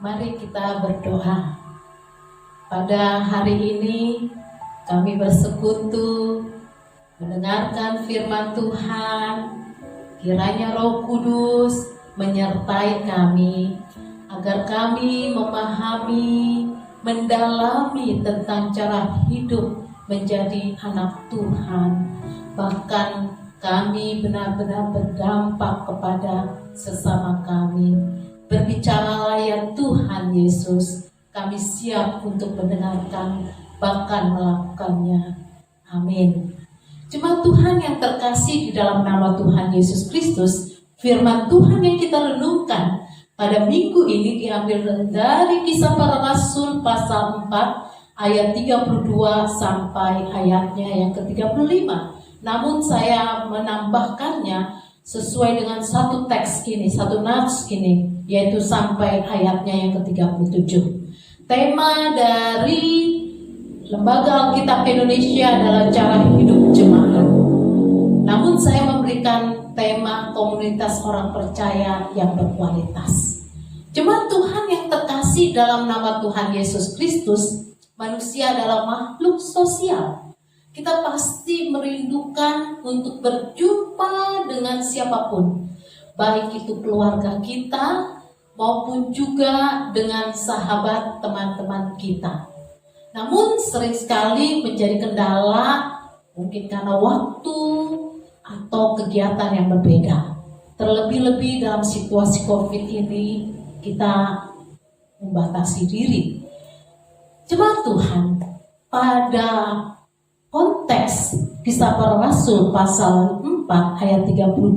Mari kita berdoa. Pada hari ini kami bersekutu mendengarkan firman Tuhan. Kiranya Roh Kudus menyertai kami agar kami memahami, mendalami tentang cara hidup menjadi anak Tuhan. Bahkan kami benar-benar berdampak kepada sesama kami. Berbicaralah ya Tuhan Yesus, kami siap untuk mendengarkan, bahkan melakukannya. Amin. Jemaat Tuhan yang terkasih di dalam nama Tuhan Yesus Kristus, firman Tuhan yang kita renungkan pada minggu ini diambil dari Kisah Para Rasul pasal 4 ayat 32 sampai ayatnya yang ke-35. Namun saya menambahkannya sesuai dengan satu teks ini, satu nats ini, yaitu sampai ayatnya yang ke-37. Tema dari Lembaga Alkitab Indonesia adalah cara hidup jemaat. Namun saya memberikan tema komunitas orang percaya yang berkualitas. Jemaat Tuhan yang terkasih dalam nama Tuhan Yesus Kristus, manusia adalah makhluk sosial. Kita pasti merindukan untuk berjumpa dengan siapapun, baik itu keluarga kita maupun juga dengan sahabat teman-teman kita. Namun sering sekali menjadi kendala, mungkin karena waktu atau kegiatan yang berbeda. Terlebih-lebih dalam situasi COVID ini kita membatasi diri. Jemaat Tuhan, pada konteks Kisah Para Rasul pasal 4 ayat 32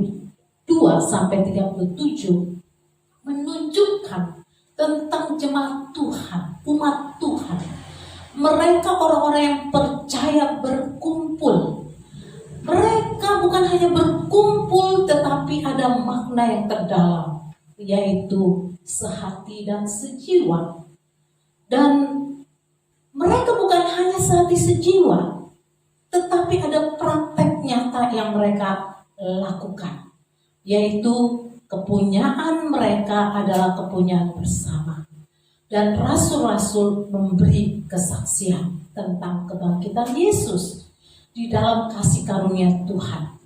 sampai 37 menunjukkan tentang jemaat Tuhan, umat Tuhan. Mereka orang-orang yang percaya berkumpul. Mereka bukan hanya berkumpul, tetapi ada makna yang terdalam, yaitu sehati dan sejiwa. Dan mereka bukan hanya sehati sejiwa, tetapi ada praktek nyata yang mereka lakukan, yaitu kepunyaan mereka adalah kepunyaan bersama. Dan rasul-rasul memberi kesaksian tentang kebangkitan Yesus di dalam kasih karunia Tuhan.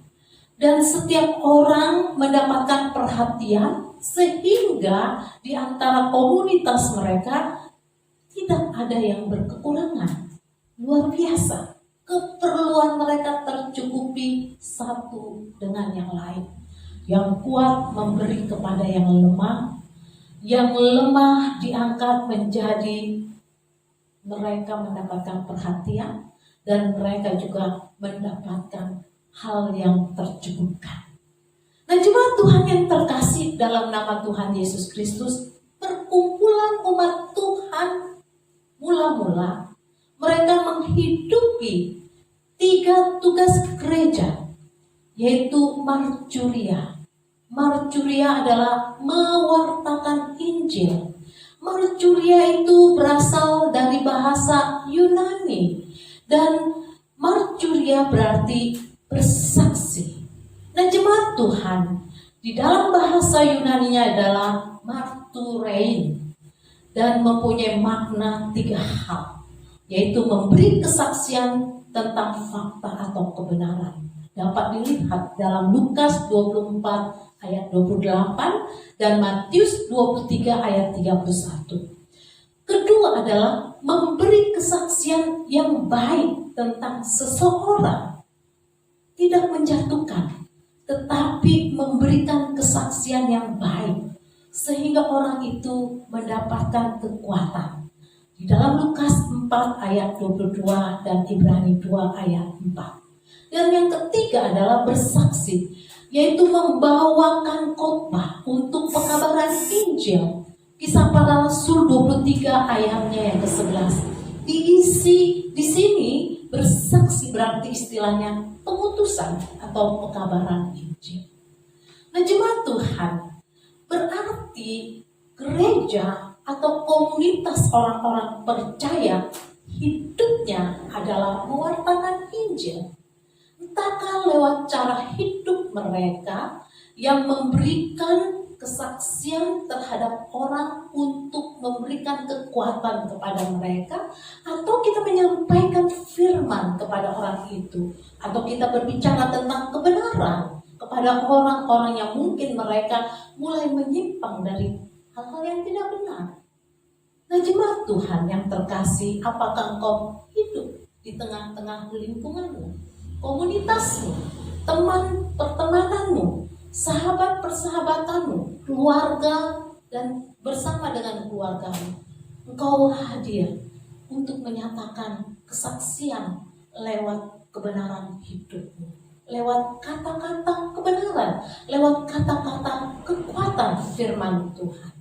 Dan setiap orang mendapatkan perhatian sehingga di antara komunitas mereka tidak ada yang berkekurangan. Luar biasa. Keperluan mereka tercukupi satu dengan yang lain. Yang kuat memberi kepada yang lemah, yang lemah diangkat menjadi mereka mendapatkan perhatian, dan mereka juga mendapatkan hal yang tercukupkan. Nah, jemaat Tuhan yang terkasih dalam nama Tuhan Yesus Kristus, perkumpulan umat Tuhan mula-mula mereka menghidupi 3 tugas gereja, yaitu marturia. Marturia adalah mewartakan Injil. Marturia itu berasal dari bahasa Yunani, dan marturia berarti bersaksi. Nah, jemaat Tuhan, di dalam bahasa Yunaninya adalah marturein, dan mempunyai makna 3 hal, yaitu memberi kesaksian tentang fakta atau kebenaran. Dapat dilihat dalam Lukas 24 ayat 28 dan Matius 23 ayat 31. Kedua adalah memberi kesaksian yang baik tentang seseorang. Tidak menjatuhkan, tetapi memberikan kesaksian yang baik sehingga orang itu mendapatkan kekuatan. Di dalam Lukas 4 ayat 22 dan Ibrani 2 ayat 4. Dan yang ketiga adalah bersaksi, yaitu membawakan khotbah untuk pekabaran Injil. Kisah Para Rasul 23 ayatnya yang ke-11. Diisi di sini bersaksi berarti istilahnya pengutusan atau pekabaran Injil. Nah, jemaat Tuhan, berarti gereja atau komunitas orang-orang percaya hidupnya adalah mewartakan Injil. Entahkah lewat cara hidup mereka yang memberikan kesaksian terhadap orang untuk memberikan kekuatan kepada mereka, atau kita menyampaikan firman kepada orang itu, atau kita berbicara tentang kebenaran kepada orang-orang yang mungkin mereka mulai menyimpang dari hal-hal yang tidak benar. Nah, jemaat Tuhan yang terkasih, apakah engkau hidup di tengah-tengah lingkunganmu, komunitasmu, teman pertemananmu, sahabat persahabatanmu, keluarga, dan bersama dengan keluargamu, engkau hadir untuk menyatakan kesaksian lewat kebenaran hidupmu, lewat kata-kata kebenaran, lewat kata-kata kekuatan firman Tuhan.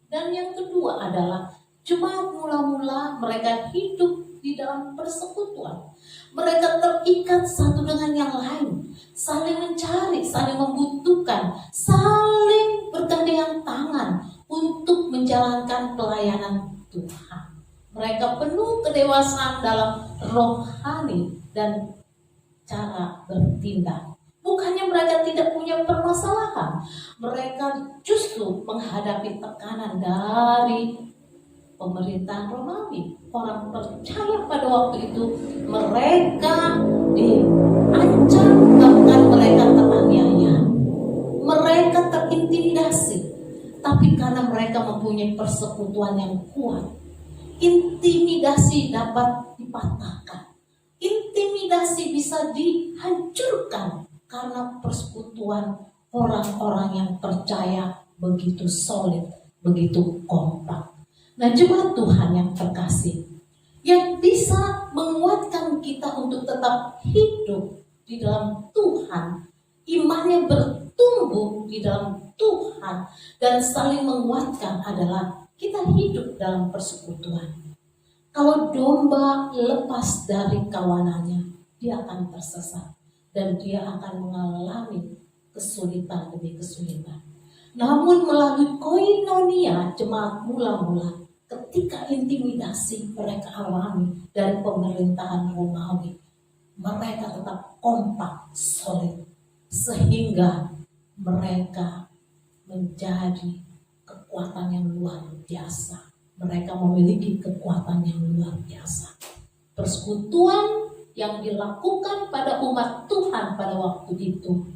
Dan yang kedua adalah jemaat mula-mula mereka hidup di dalam persekutuan. Mereka terikat satu dengan yang lain, saling mencari, saling membutuhkan, saling bergandengan tangan untuk menjalankan pelayanan Tuhan. Mereka penuh kedewasaan dalam rohani dan cara bertindak. Bukannya mereka tidak punya permasalahan, mereka justru menghadapi tekanan dari pemerintahan Romawi. Orang percaya pada waktu itu mereka diancam, bahkan mereka teraniaya, mereka terintimidasi. Tapi karena mereka mempunyai persekutuan yang kuat, intimidasi dapat dipatahkan, intimidasi bisa dihancurkan karena persekutuan orang-orang yang percaya begitu solid, begitu kompak. Nah, jemaat Tuhan yang terkasih, yang bisa menguatkan kita untuk tetap hidup di dalam Tuhan, imannya bertumbuh di dalam Tuhan, dan saling menguatkan adalah kita hidup dalam persekutuan. Kalau domba lepas dari kawanannya, dia akan tersesat dan dia akan mengalami kesulitan demi kesulitan. Namun melalui koinonia jemaat mula-mula, ketika intimidasi mereka alami dari pemerintahan Romawi, mereka tetap kompak, solid, sehingga mereka menjadi kekuatan yang luar biasa. Mereka memiliki kekuatan yang luar biasa. Persekutuan yang dilakukan pada umat Tuhan pada waktu itu,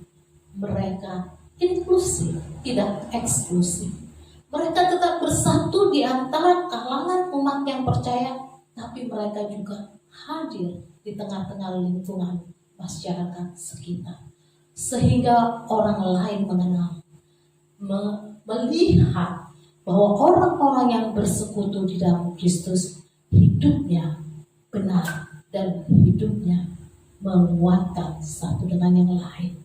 mereka inklusif, tidak eksklusif. Mereka tetap bersatu di antara kalangan umat yang percaya, tapi mereka juga hadir di tengah-tengah lingkungan masyarakat sekitar. Sehingga orang lain mengenal, melihat bahwa orang-orang yang bersekutu di dalam Kristus hidupnya benar dan hidupnya menguatkan satu dengan yang lain.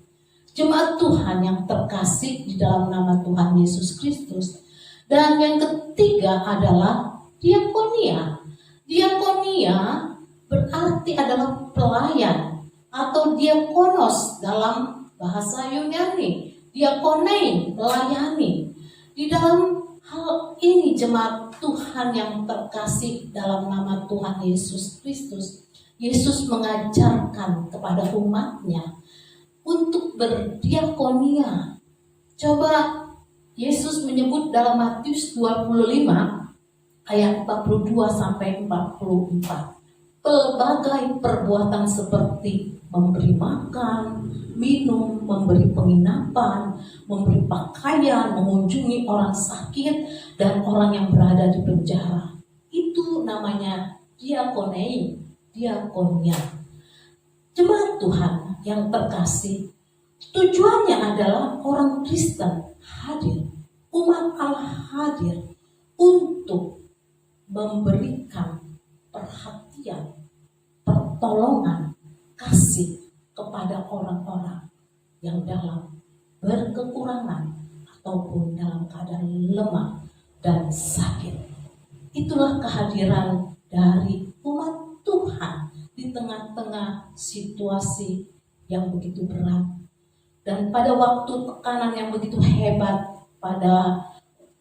Jemaat Tuhan yang terkasih di dalam nama Tuhan Yesus Kristus. Dan yang ketiga adalah diakonia. Diakonia berarti adalah pelayan atau diakonos dalam bahasa Yunani. Diakonein, melayani. Di dalam hal ini jemaat Tuhan yang terkasih dalam nama Tuhan Yesus Kristus, Yesus mengajarkan kepada umatnya untuk berdiakonia. Coba Yesus menyebut dalam Matius 25 ayat 42 sampai 44. Pelbagai perbuatan seperti memberi makan, minum, memberi penginapan, memberi pakaian, mengunjungi orang sakit dan orang yang berada di penjara. Itu namanya diakonei, diakonia. Jemaat Tuhan yang terkasih, tujuannya adalah orang Kristen hadir, umat Allah hadir untuk memberikan perhatian, pertolongan, kasih kepada orang-orang yang dalam berkekurangan ataupun dalam keadaan lemah dan sakit. Itulah kehadiran dari umat Tuhan di tengah-tengah situasi yang begitu berat. Dan pada waktu tekanan yang begitu hebat pada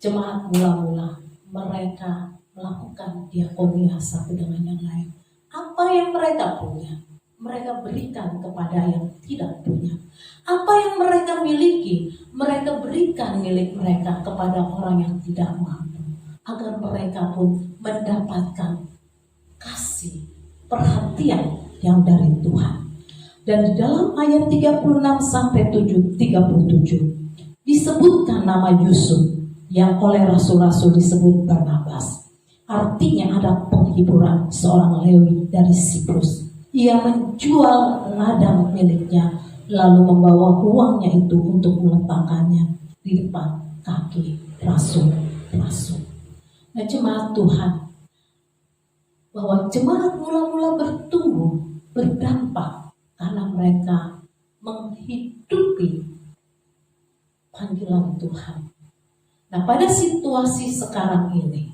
jemaat mula-mula, mereka melakukan diakonia satu dengan yang lain. Apa yang mereka punya? mereka berikan kepada yang tidak punya. Apa yang mereka miliki, mereka berikan milik mereka kepada orang yang tidak mampu, agar mereka pun mendapatkan kasih, perhatian yang dari Tuhan. Dan di dalam ayat 36 sampai 37 disebutkan nama Yusuf yang oleh rasul-rasul disebut Barnabas. Artinya ada penghiburan seorang Lewi dari Siprus. Ia menjual ladang miliknya lalu membawa uangnya itu untuk meletakkannya di depan kaki rasul-rasul. Nah, jemaat Tuhan, bahwa jemaat mula-mula bertumbuh, berdampak karena mereka menghidupi panggilan Tuhan. Nah, pada situasi sekarang ini,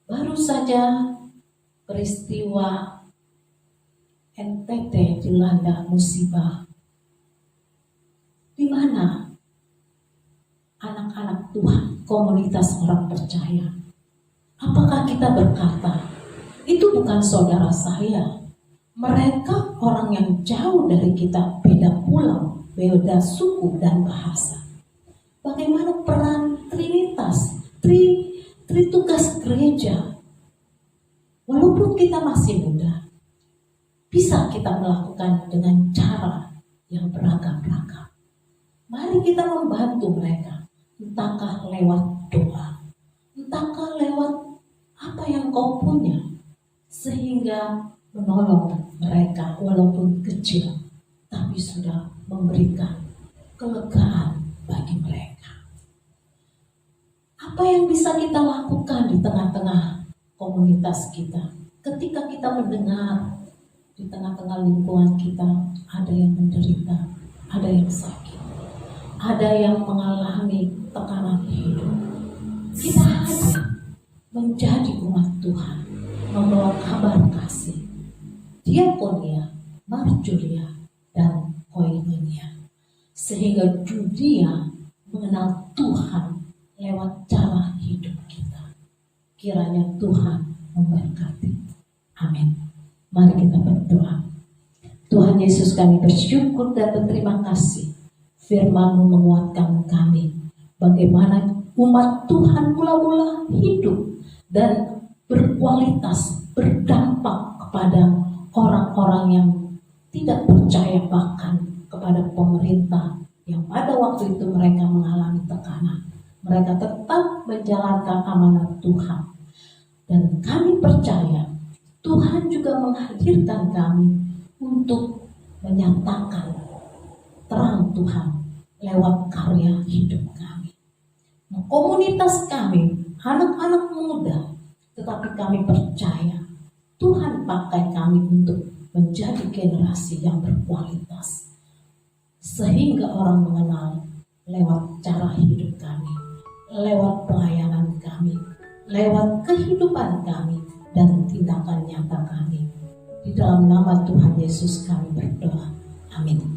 baru saja peristiwa NTT dilanda musibah, di mana anak-anak Tuhan, komunitas orang percaya, apakah kita berkata, itu bukan saudara saya, mereka orang yang jauh dari kita, beda pulau, beda suku dan bahasa. Bagaimana peran Trinitas, Tritugas gereja? Walaupun kita masih muda, bisa kita melakukan dengan cara yang beragam-ragam. Mari kita membantu mereka, entahkah lewat doa, entahkah lewat apa yang kau punya, sehingga menolong mereka walaupun kecil, tapi sudah memberikan kelegaan bagi mereka. Apa yang bisa kita lakukan di tengah-tengah komunitas kita? Ketika kita mendengar di tengah-tengah lingkungan kita ada yang menderita, ada yang sakit, ada yang mengalami tekanan hidup, kita hadir menjadi umat Tuhan, membawa kabar kasih, diakonia, marjuria, dan koinonia, sehingga dunia mengenal Tuhan lewat cara hidup kita. Kiranya Tuhan memberkati. Amin. Mari kita berdoa. Tuhan Yesus, kami bersyukur dan berterima kasih. Firman-Mu menguatkan kami. Bagaimana umat Tuhan mula-mula hidup dan berkualitas, berdampak kepada orang-orang yang tidak percaya, bahkan kepada pemerintah yang pada waktu itu mereka mengalami tekanan. Mereka tetap menjalankan amanat Tuhan. Dan kami percaya Tuhan juga menghadirkan kami untuk menyatakan terang Tuhan lewat karya hidup kami. Komunitas kami, anak-anak muda, tetapi kami percaya Tuhan pakai kami untuk menjadi generasi yang berkualitas, sehingga orang mengenal lewat cara hidup kami, lewat pelayanan kami, lewat kehidupan kami, dan tindakan nyata kami. Di dalam nama Tuhan Yesus kami berdoa. Amin.